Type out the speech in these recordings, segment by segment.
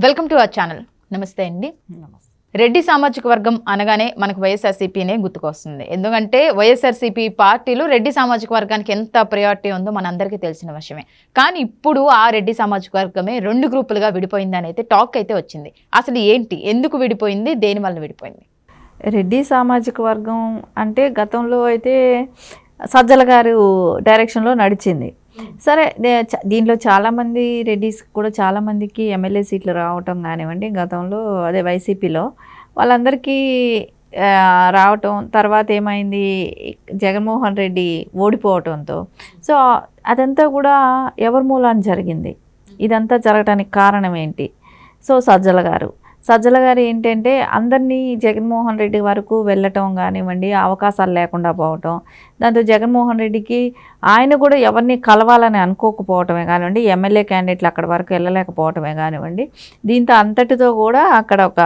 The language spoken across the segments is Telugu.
Welcome to our channel. నమస్తే అండి. రెడ్డి సామాజిక వర్గం అనగానే మనకు వైఎస్ఆర్సీపీనే గుర్తుకొస్తుంది. ఎందుకంటే వైఎస్ఆర్సీపీ పార్టీలో రెడ్డి సామాజిక వర్గానికి ఎంత ప్రయారిటీ ఉందో మనందరికీ తెలిసిన విషయమే. కానీ ఇప్పుడు ఆ రెడ్డి సామాజిక వర్గమే 2 గ్రూపులుగా విడిపోయిందని అయితే టాక్ అయితే వచ్చింది. అసలు ఏంటి, ఎందుకు విడిపోయింది, దేని వల్ల విడిపోయింది? రెడ్డి సామాజిక వర్గం అంటే గతంలో అయితే సజ్జల గారు డైరెక్షన్లో నడిచింది. సరే, దీంట్లో చాలామంది రెడ్డిస్ కూడా చాలామందికి ఎమ్మెల్యే సీట్లు రావటం కానివ్వండి, గతంలో అదే వైసీపీలో వాళ్ళందరికీ రావటం, తర్వాత ఏమైంది జగన్మోహన్ రెడ్డి ఓడిపోవటంతో సో అదంతా కూడా ఎవరి మూలాన జరిగింది. ఇదంతా జరగటానికి కారణం ఏంటి? సో సజ్జల గారు ఏంటంటే అందరినీ జగన్మోహన్ రెడ్డి వరకు వెళ్ళటం కానివ్వండి, అవకాశాలు లేకుండా పోవటం, దాంతో జగన్మోహన్ రెడ్డికి ఆయన కూడా ఎవరిని కలవాలని అనుకోకపోవటమే కానివ్వండి, ఎమ్మెల్యే క్యాండిడేట్లు అక్కడి వరకు వెళ్ళలేకపోవటమే కానివ్వండి, దీంతో అంతటితో కూడా అక్కడ ఒక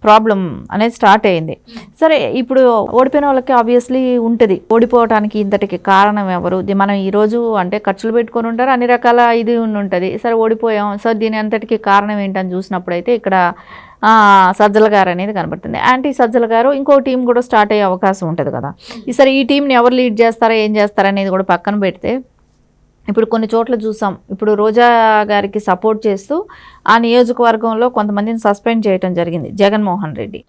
ప్రాబ్లం అనేది స్టార్ట్ అయింది. సరే, ఇప్పుడు ఓడిపోయిన వాళ్ళకి ఆబ్వియస్లీ ఉంటుంది ఓడిపోవటానికి ఇంతటికి కారణం ఎవరు. మనం ఈరోజు అంటే ఖర్చులు పెట్టుకొని ఉంటారు, అన్ని రకాల ఇది ఉంటుంది. సరే ఓడిపోయాం, సో దీని అంతటికి కారణం ఏంటని చూసినప్పుడు అయితే ఇక్కడ సజ్జల గారు అనేది కనబడుతుంది. యాంటీ సజ్జల గారు ఇంకో టీం కూడా స్టార్ట్ అయ్యే అవకాశం ఉంటుంది కదా. ఈసారి ఈ టీంని ఎవరు లీడ్ చేస్తారా, ఏం చేస్తారా అనేది కూడా పక్కన పెడితే ఇప్పుడు కొన్ని చోట్ల చూసాం. ఇప్పుడు రోజా గారికి సపోర్ట్ చేస్తూ ఆ నియోజకవర్గంలో కొంతమందిని సస్పెండ్ చేయడం జరిగింది జగన్మోహన్ రెడ్డి.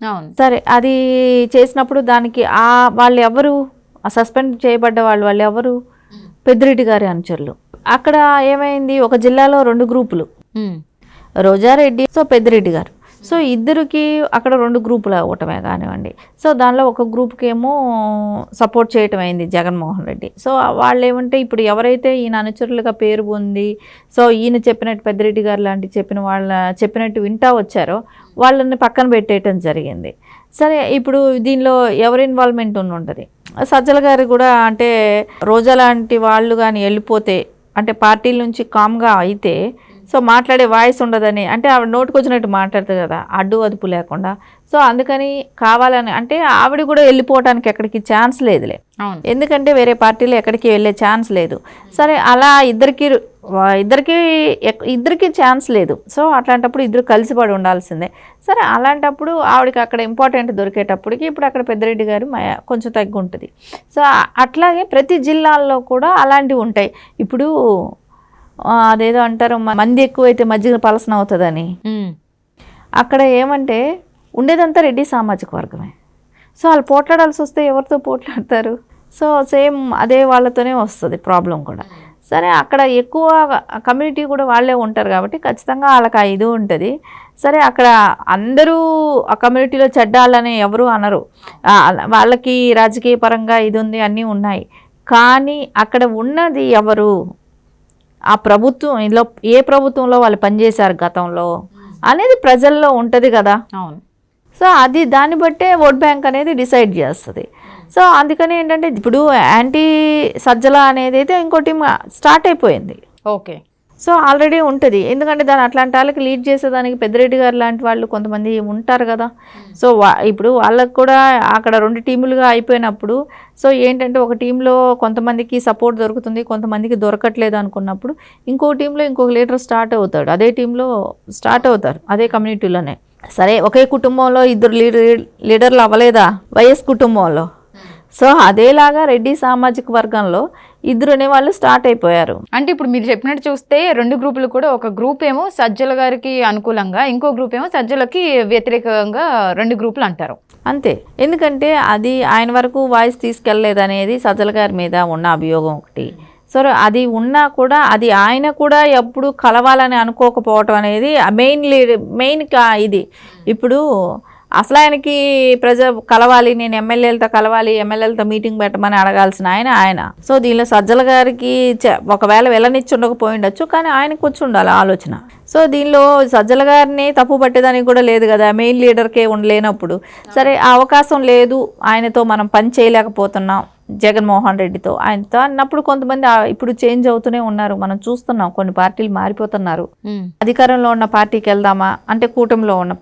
సరే, అది చేసినప్పుడు దానికి వాళ్ళు ఎవరు, సస్పెండ్ చేయబడ్డ వాళ్ళు ఎవరు? పెద్దిరెడ్డి గారి అనుచరులు. అక్కడ ఏమైంది, ఒక జిల్లాలో 2 గ్రూపులు, రోజారెడ్డి, సో పెద్దిరెడ్డి గారు. సో ఇద్దరికి అక్కడ 2 గ్రూపులు అవ్వటమే కానివ్వండి. సో దానిలో ఒక గ్రూప్కి ఏమో సపోర్ట్ చేయటం అయింది జగన్మోహన్ రెడ్డి. సో వాళ్ళు ఏమంటే ఇప్పుడు ఎవరైతే ఈయన అనుచరులుగా పేరు పొంది సో ఈయన చెప్పినట్టు పెద్దిరెడ్డి గారు లాంటి చెప్పినట్టు వింటా వచ్చారో వాళ్ళని పక్కన పెట్టేయటం జరిగింది. సరే, ఇప్పుడు దీనిలో ఎవరి ఇన్వాల్వ్మెంట్ ఉంటుంది? సజ్జల గారు కూడా అంటే రోజా లాంటి వాళ్ళు కానీ వెళ్ళిపోతే అంటే పార్టీల నుంచి కామ్గా అయితే సో మాట్లాడే వాయిస్ ఉండదని, అంటే ఆవిడ నోటుకు వచ్చినట్టు మాట్లాడుతుంది కదా, అడ్డు అదుపు లేకుండా. సో అందుకని కావాలని అంటే ఆవిడ కూడా వెళ్ళిపోవడానికి ఎక్కడికి ఛాన్స్ లేదులే, ఎందుకంటే వేరే పార్టీలో ఎక్కడికి వెళ్ళే ఛాన్స్ లేదు. సరే, అలా ఇద్దరికి ఛాన్స్ లేదు. సో అట్లాంటప్పుడు ఇద్దరు కలిసిపడి ఉండాల్సిందే. సరే, అలాంటప్పుడు ఆవిడకి అక్కడ ఇంపార్టెంట్ దొరికేటప్పటికి ఇప్పుడు అక్కడ పెద్దిరెడ్డి గారు కొంచెం తగ్గి ఉంటుంది. సో అట్లాగే ప్రతి జిల్లాల్లో కూడా అలాంటివి ఉంటాయి. ఇప్పుడు అదేదో అంటారు, మంది ఎక్కువైతే మజ్జిగ పలసన అవుతుందని. అక్కడ ఏమంటే ఉండేదంతా రెడ్డి సామాజిక వర్గమే. సో వాళ్ళు పోట్లాడాల్సి వస్తే ఎవరితో పోట్లాడతారు? సో సేమ్ అదే వాళ్ళతోనే వస్తుంది ప్రాబ్లం కూడా. సరే, అక్కడ ఎక్కువ కమ్యూనిటీ కూడా వాళ్ళే ఉంటారు కాబట్టి ఖచ్చితంగా వాళ్ళకి ఇది ఉంటుంది. సరే, అక్కడ అందరూ ఆ కమ్యూనిటీలో చెడ్డాలని ఎవరు అనరు, వాళ్ళకి రాజకీయ పరంగా ఇది ఉంది, అన్నీ ఉన్నాయి. కానీ అక్కడ ఉన్నది ఎవరు? ఆ ప్రభుత్వంలో ఏ ప్రభుత్వంలో వాళ్ళు పనిచేశారు గతంలో అనేది ప్రజల్లో ఉంటుంది కదా. అవును. సో అది దాన్ని బట్టే ఓట్ బ్యాంక్ అనేది డిసైడ్ చేస్తుంది. సో అందుకని ఏంటంటే ఇప్పుడు యాంటీ సజ్జల అనేది అయితే ఇంకో టీం స్టార్ట్ అయిపోయింది. ఓకే. సో ఆల్రెడీ ఉంటుంది, ఎందుకంటే దాని అట్లాంటి వాళ్ళకి లీడ్ చేసేదానికి పెద్దిరెడ్డి గారు లాంటి వాళ్ళు కొంతమంది ఉంటారు కదా. సో ఇప్పుడు వాళ్ళకు కూడా అక్కడ 2 టీములుగా అయిపోయినప్పుడు సో ఏంటంటే ఒక టీంలో కొంతమందికి సపోర్ట్ దొరుకుతుంది, కొంతమందికి దొరకట్లేదు అనుకున్నప్పుడు ఇంకో టీంలో ఇంకొక లీడర్ స్టార్ట్ అవుతాడు, అదే టీంలో స్టార్ట్ అవుతారు, అదే కమ్యూనిటీలోనే. సరే, ఒకే కుటుంబంలో 2 లీడర్లు అవ్వలేదా వైఎస్ కుటుంబంలో? సో అదేలాగా రెడ్డి సామాజిక వర్గంలో 2 అనేవాళ్ళు స్టార్ట్ అయిపోయారు. అంటే ఇప్పుడు మీరు చెప్పినట్టు చూస్తే 2 గ్రూపులు కూడా, ఒక గ్రూప్ ఏమో సజ్జల గారికి అనుకూలంగా, ఇంకో గ్రూప్ ఏమో సజ్జలకి వ్యతిరేకంగా 2 గ్రూపులు అంటారు. అంతే, ఎందుకంటే అది ఆయన వరకు వాయిస్ తీసుకెళ్ళలేదు అనేది సజ్జల గారి మీద ఉన్న అభియోగం ఒకటి. సో అది ఉన్నా కూడా అది ఆయన కూడా ఎప్పుడు కలవాలని అనుకోకపోవటం అనేది మెయిన్ ఇది. ఇప్పుడు అసలు ఆయనకి కలవాలి, నేను ఎమ్మెల్యేలతో కలవాలి, ఎమ్మెల్యేలతో మీటింగ్ పెట్టమని అడగాల్సిన ఆయన. సో దీనిలో సజ్జల గారికి ఒకవేళ వెళ్ళనిచ్చి ఉండకపోయి ఉండొచ్చు, కానీ ఆయనకు వచ్చి ఉండాలి ఆలోచన. సో దీనిలో సజ్జల గారిని తప్పు పట్టేదానికి కూడా లేదు కదా, మెయిన్ లీడర్కే ఉండలేనప్పుడు. సరే, ఆ అవకాశం లేదు, ఆయనతో మనం పని చేయలేకపోతున్నాం జగన్మోహన్ రెడ్డితో, ఆయనతో అన్నప్పుడు కొంతమంది ఇప్పుడు చేంజ్ అవుతూనే ఉన్నారు. మనం చూస్తున్నాం, కొన్ని పార్టీలు మారిపోతున్నారు. అధికారంలో ఉన్న పార్టీకి వెళ్దామా అంటే కూటమిలో ఉన్న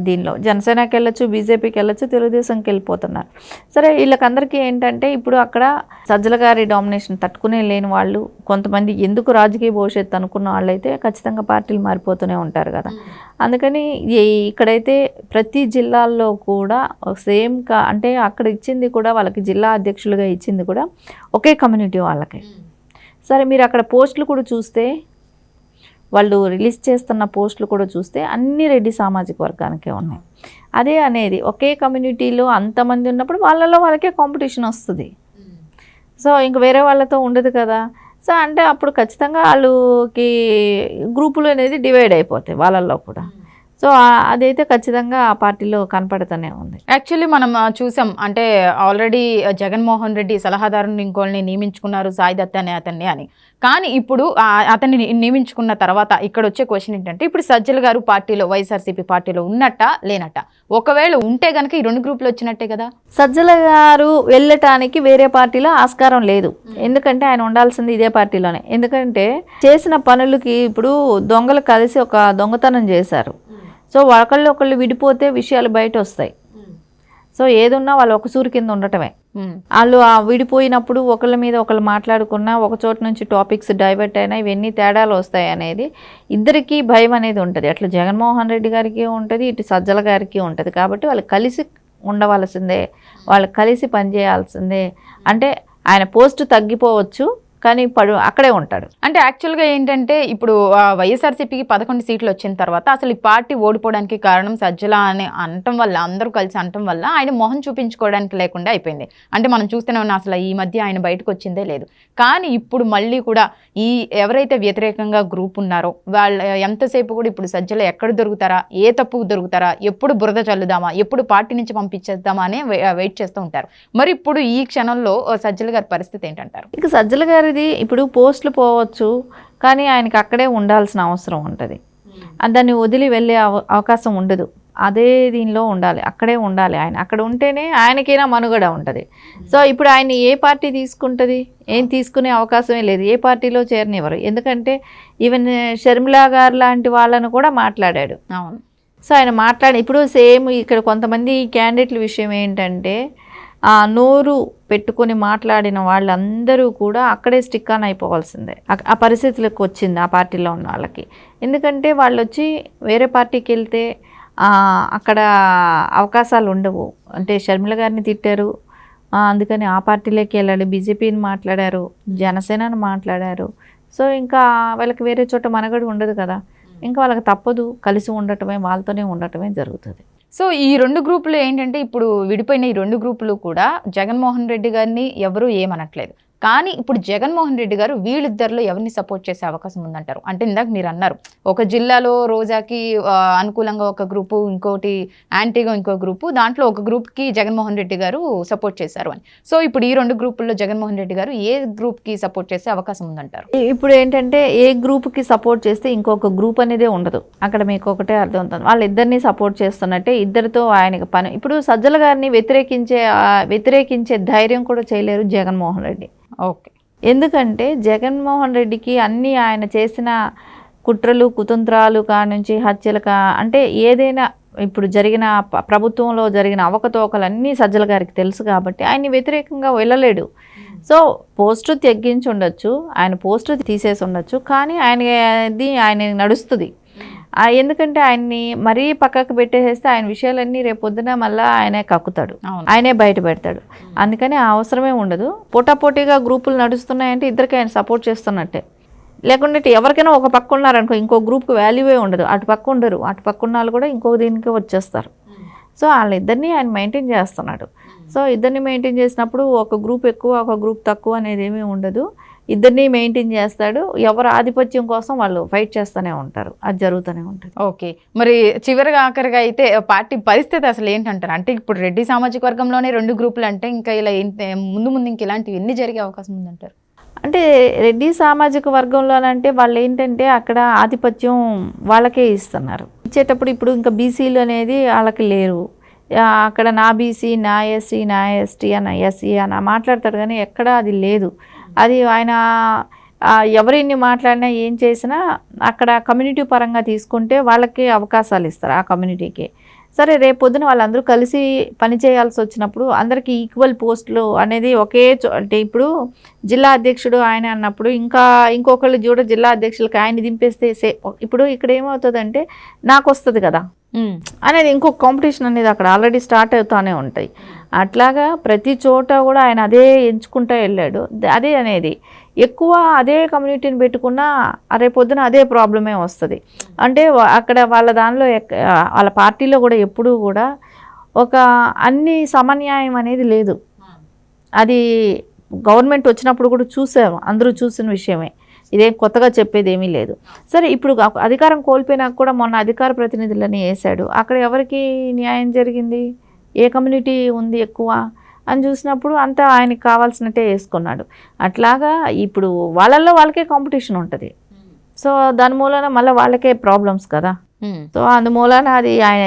దీనిలో జనసేనకి వెళ్ళొచ్చు, బీజేపీకి వెళ్ళొచ్చు, తెలుగుదేశంకి వెళ్ళిపోతున్నారు. సరే, వీళ్ళకందరికీ ఏంటంటే ఇప్పుడు అక్కడ సజ్జల గారి డామినేషన్ తట్టుకునే లేని వాళ్ళు కొంతమంది, ఎందుకు రాజకీయ భవిష్యత్తు అనుకున్న వాళ్ళైతే ఖచ్చితంగా పార్టీలు మారిపోతూనే ఉంటారు కదా. అందుకని ఇక్కడైతే ప్రతి జిల్లాల్లో కూడా సేమ్ అంటే అక్కడ ఇచ్చింది కూడా వాళ్ళకి జిల్లా అధ్యక్షులుగా ఇచ్చింది కూడా ఒకే కమ్యూనిటీ వాళ్ళకి. సరే మీరు అక్కడ పోస్టులు కూడా చూస్తే, వాళ్ళు రిలీజ్ చేస్తున్న పోస్టులు కూడా చూస్తే అన్ని రెడ్డి సామాజిక వర్గానికే ఉన్నాయి. అదే అనేది ఒకే కమ్యూనిటీలో అంతమంది ఉన్నప్పుడు వాళ్ళకే కాంపిటీషన్ వస్తుంది. సో ఇంక వేరే వాళ్ళతో ఉండదు కదా. సో అంటే అప్పుడు ఖచ్చితంగా వాళ్ళకి గ్రూపులు అనేది డివైడ్ అయిపోతాయి వాళ్ళల్లో కూడా. సో అదైతే ఖచ్చితంగా ఆ పార్టీలో కనపడుతూనే ఉంది. యాక్చువల్లీ మనం చూసాం, అంటే ఆల్రెడీ జగన్మోహన్ రెడ్డి సలహాదారుని ఇంకోళ్ళని నియమించుకున్నారు, సాయి దత్ అనే అతన్ని అని. కానీ ఇప్పుడు అతన్ని నియమించుకున్న తర్వాత ఇక్కడ వచ్చే క్వశ్చన్ ఏంటంటే, ఇప్పుడు సజ్జల గారు పార్టీలో వైఎస్ఆర్సీపీ పార్టీలో ఉన్నట్ట లేనట్ట? ఒకవేళ ఉంటే కనుక ఈ 2 గ్రూపులు వచ్చినట్టే కదా. సజ్జల గారు వెళ్ళటానికి వేరే పార్టీలో ఆస్కారం లేదు. ఎందుకంటే ఆయన ఉండాల్సింది ఇదే పార్టీలోనే. ఎందుకంటే చేసిన పనులకి ఇప్పుడు దొంగలు కలిసి ఒక దొంగతనం చేశారు. సో ఒకళ్ళు విడిపోతే విషయాలు బయట వస్తాయి. సో ఏదున్నా వాళ్ళు ఒక సూరు కింద ఉండటమే. వాళ్ళు విడిపోయినప్పుడు ఒకళ్ళ మీద ఒకళ్ళు మాట్లాడుకున్నా, ఒక చోట నుంచి టాపిక్స్ డైవర్ట్ అయినా ఇవన్నీ తేడాలు వస్తాయి అనేది ఇద్దరికీ భయం అనేది ఉంటుంది. అట్లా జగన్మోహన్ రెడ్డి గారికి ఉంటుంది, ఇటు సజ్జల గారికి ఉంటుంది. కాబట్టి వాళ్ళు కలిసి ఉండవలసిందే, వాళ్ళు కలిసి పనిచేయాల్సిందే. అంటే ఆయన పోస్టు తగ్గిపోవచ్చు కానీ అక్కడే ఉంటాడు. అంటే యాక్చువల్గా ఏంటంటే ఇప్పుడు వైఎస్ఆర్సీపీకి 11 సీట్లు వచ్చిన తర్వాత అసలు ఈ పార్టీ ఓడిపోవడానికి కారణం సజ్జల అని అనటం వల్ల, అందరూ కలిసి అనటం వల్ల ఆయన మొహం చూపించుకోవడానికి లేకుండా అయిపోయింది. అంటే మనం చూస్తూనే ఉన్నాం, అసలు ఈ మధ్య ఆయన బయటకు వచ్చిందే లేదు. కానీ ఇప్పుడు మళ్ళీ కూడా ఈ ఎవరైతే వ్యతిరేకంగా గ్రూప్ ఉన్నారో వాళ్ళు ఎంతసేపు కూడా ఇప్పుడు సజ్జల ఎక్కడ దొరుకుతారా, ఏ తప్పు దొరుకుతారా, ఎప్పుడు బురద చల్లుదామా, ఎప్పుడు పార్టీ నుంచి పంపించేద్దామా అనే వెయిట్ చేస్తూ ఉంటారు. మరి ఇప్పుడు ఈ క్షణంలో సజ్జల గారి పరిస్థితి ఏంటంటారు? ఇక సజ్జల గారి ఇప్పుడు పోస్టులు పోవచ్చు కానీ ఆయనకి అక్కడే ఉండాల్సిన అవసరం ఉంటుంది. దాన్ని వదిలి వెళ్ళే అవకాశం ఉండదు. అదే దీనిలో ఉండాలి, అక్కడే ఉండాలి. ఆయన అక్కడ ఉంటేనే ఆయనకైనా మనుగడ ఉంటుంది. సో ఇప్పుడు ఆయన ఏ పార్టీ తీసుకుంటుంది? ఏం తీసుకునే అవకాశమే లేదు. ఏ పార్టీలో చేరనివ్వరు. ఎందుకంటే ఈవెన్ షర్మిలా గారు లాంటి వాళ్ళను కూడా మాట్లాడాడు. అవును. సో ఆయన ఇప్పుడు సేమ్ ఇక్కడ కొంతమంది క్యాండిడేట్ల విషయం ఏంటంటే, నోరు పెట్టుకొని మాట్లాడిన వాళ్ళందరూ కూడా అక్కడే స్టిక్ ఆన్ అయిపోవాల్సిందే. ఆ పరిస్థితులకు వచ్చింది ఆ పార్టీలో ఉన్న వాళ్ళకి. ఎందుకంటే వాళ్ళు వచ్చి వేరే పార్టీకి వెళ్తే అక్కడ అవకాశాలు ఉండవు. అంటే షర్మిల గారిని తిట్టారు, అందుకని ఆ పార్టీలోకి వెళ్ళాడు. బీజేపీని మాట్లాడారు, జనసేనని మాట్లాడారు. సో ఇంకా వాళ్ళకి వేరే చోట మనగడు ఉండదు కదా. ఇంకా వాళ్ళకి తప్పదు, కలిసి ఉండటమే, వాళ్ళతోనే ఉండటమే జరుగుతుంది. సో ఈ 2 గ్రూపులు ఏంటంటే, ఇప్పుడు విడిపోయిన ఈ 2 గ్రూపులు కూడా జగన్మోహన్ రెడ్డి గారిని ఎవరు ఏమనట్లేదు. కానీ ఇప్పుడు జగన్మోహన్ రెడ్డి గారు వీళ్ళిద్దరిలో ఎవరిని సపోర్ట్ చేసే అవకాశం ఉందంటారు? అంటే ఇందాక మీరు అన్నారు, ఒక జిల్లాలో రోజాకి అనుకూలంగా ఒక గ్రూపు, ఇంకోటి యాంటీగా ఇంకో గ్రూపు, దాంట్లో ఒక గ్రూప్కి జగన్మోహన్ రెడ్డి గారు సపోర్ట్ చేశారు అని. సో ఇప్పుడు ఈ 2 గ్రూపుల్లో జగన్మోహన్ రెడ్డి గారు ఏ గ్రూప్కి సపోర్ట్ చేసే అవకాశం ఉందంటారు? ఇప్పుడు ఏంటంటే ఏ గ్రూప్కి సపోర్ట్ చేస్తే ఇంకొక గ్రూప్ అనేదే ఉండదు. అక్కడ మీకు ఒకటే అర్థం అవుతుంది, వాళ్ళిద్దరినీ సపోర్ట్ చేస్తున్నట్టే. ఇద్దరితో ఆయనకి పని. ఇప్పుడు సజ్జల గారిని వ్యతిరేకించే ధైర్యం కూడా చేయలేరు జగన్మోహన్ రెడ్డి. ఓకే. ఎందుకంటే జగన్మోహన్ రెడ్డికి అన్నీ ఆయన చేసిన కుట్రలు కుతంత్రాలు కానుంచి హత్యలు అంటే ఏదైనా ఇప్పుడు జరిగిన ప్రభుత్వంలో జరిగిన అవకతవకలన్నీ సజ్జల గారికి తెలుసు. కాబట్టి ఆయన్ని వ్యతిరేకంగా వెళ్ళలేడు. సో పోస్టు తగ్గించి ఉండొచ్చు, ఆయన పోస్టు తీసేసి ఉండొచ్చు, కానీ ఆయన నడుస్తుంది. ఎందుకంటే ఆయన్ని మరీ పక్కకు పెట్టేసేస్తే ఆయన విషయాలన్నీ రేపొద్దున మళ్ళీ ఆయనే కక్కుతాడు, ఆయనే బయట పెడతాడు. అందుకని ఆ అవసరమే ఉండదు. పోటాపోటీగా గ్రూపులు నడుస్తున్నాయంటే ఇద్దరికి ఆయన సపోర్ట్ చేస్తున్నట్టే. లేకుంటే ఎవరికైనా ఒక పక్క ఉన్నారనుకో, ఇంకో గ్రూప్కి వాల్యూవే ఉండదు. అటు పక్క ఉండరు, అటు పక్క ఉన్న వాళ్ళు కూడా ఇంకో దీనికి వచ్చేస్తారు. సో వాళ్ళిద్దరినీ ఆయన మెయింటైన్ చేస్తున్నాడు. సో ఇద్దరిని మెయింటైన్ చేసినప్పుడు ఒక గ్రూప్ ఎక్కువ ఒక గ్రూప్ తక్కువ అనేది ఏమీ ఉండదు. ఇద్దరిని మెయింటైన్ చేస్తాడు. ఎవరు ఆధిపత్యం కోసం వాళ్ళు ఫైట్ చేస్తూనే ఉంటారు. అది జరుగుతూనే ఉంటుంది. ఓకే. మరి చివరిగా ఆఖరిగా అయితే పార్టీ పరిస్థితి అసలు ఏంటంటారు? అంటే ఇప్పుడు రెడ్డి సామాజిక వర్గంలోనే 2 గ్రూపులు అంటే ఇంకా ఇలా ముందు ఇంక ఇలాంటివి ఎన్ని జరిగే అవకాశం ఉందంటారు? అంటే రెడ్డి సామాజిక వర్గంలోనంటే వాళ్ళు ఏంటంటే అక్కడ ఆధిపత్యం వాళ్ళకే ఇస్తున్నారు. ఇచ్చేటప్పుడు ఇప్పుడు ఇంకా బీసీలు అనేది వాళ్ళకి లేరు. అక్కడ నా బీసీ, నా ఎస్సీ, నా ఎస్టీ అన్న ఎస్సీ అని మాట్లాడతారు కానీ ఎక్కడ అది లేదు. అది ఆయన ఎవరిని మాట్లాడినా ఏం చేసినా అక్కడ కమ్యూనిటీ పరంగా తీసుకుంటే వాళ్ళకి అవకాశాలు ఇస్తారు ఆ కమ్యూనిటీకి. సరే రేపు పొద్దున వాళ్ళందరూ కలిసి పని చేయాల్సి వచ్చినప్పుడు అందరికీ ఈక్వల్ పోస్టులు అనేది అంటే ఇప్పుడు జిల్లా అధ్యక్షుడు ఆయన అన్నప్పుడు ఇంకొకళ్ళు చూడ జిల్లా అధ్యక్షులకి ఆయన దింపేస్తే ఇప్పుడు ఇక్కడ ఏమవుతుందంటే నాకు వస్తుంది కదా అనేది ఇంకొక కాంపిటీషన్ అనేది అక్కడ ఆల్రెడీ స్టార్ట్ అవుతూనే ఉంటాయి. అట్లాగా ప్రతి చోట కూడా ఆయన అదే ఎంచుకుంటూ వెళ్ళాడు. అదే అనేది ఎక్కువ అదే కమ్యూనిటీని పెట్టుకున్నా రేపొద్దున అదే ప్రాబ్లమే వస్తుంది. అంటే అక్కడ వాళ్ళ దానిలో వాళ్ళ పార్టీలో కూడా ఎప్పుడూ కూడా ఒక అన్ని సమన్యాయం అనేది లేదు. అది గవర్నమెంట్ వచ్చినప్పుడు కూడా చూసాము, అందరూ చూసిన విషయమే, ఇదేం కొత్తగా చెప్పేది ఏమీ లేదు. సరే ఇప్పుడు అధికారం కోల్పోయినాక కూడా మొన్న అధికార ప్రతినిధులని వేశాడు. అక్కడ ఎవరికి న్యాయం జరిగింది? ఏ కమ్యూనిటీ ఉంది ఎక్కువ అని చూసినప్పుడు అంతా ఆయనకి కావాల్సినట్టే వేసుకున్నాడు. అట్లాగా ఇప్పుడు వాళ్ళకే కాంపిటీషన్ ఉంటుంది. సో దాని మూలన మళ్ళీ వాళ్ళకే ప్రాబ్లమ్స్ కదా. సో అందుమూలన అది ఆయన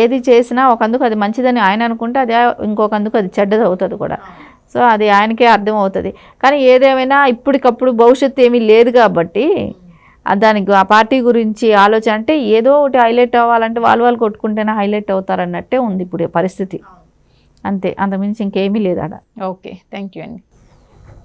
ఏది చేసినా ఒకందుకు అది మంచిదని ఆయన అనుకుంటే అది ఇంకొకందుకు అది చెడ్డది అవుతుంది కూడా. సో అది ఆయనకే అర్థం అవుతుంది. కానీ ఏదేమైనా ఇప్పటికప్పుడు భవిష్యత్తు ఏమీ లేదు కాబట్టి దానికి ఆ పార్టీ గురించి ఆలోచన అంటే ఏదో ఒకటి హైలైట్ అవ్వాలంటే వాళ్ళు కొట్టుకుంటేనే హైలైట్ అవుతారన్నట్టే ఉంది ఇప్పుడు పరిస్థితి. అంతే, అంతకుమించి ఇంకేమీ లేదు ఆడ. ఓకే, థ్యాంక్ యూ అండి.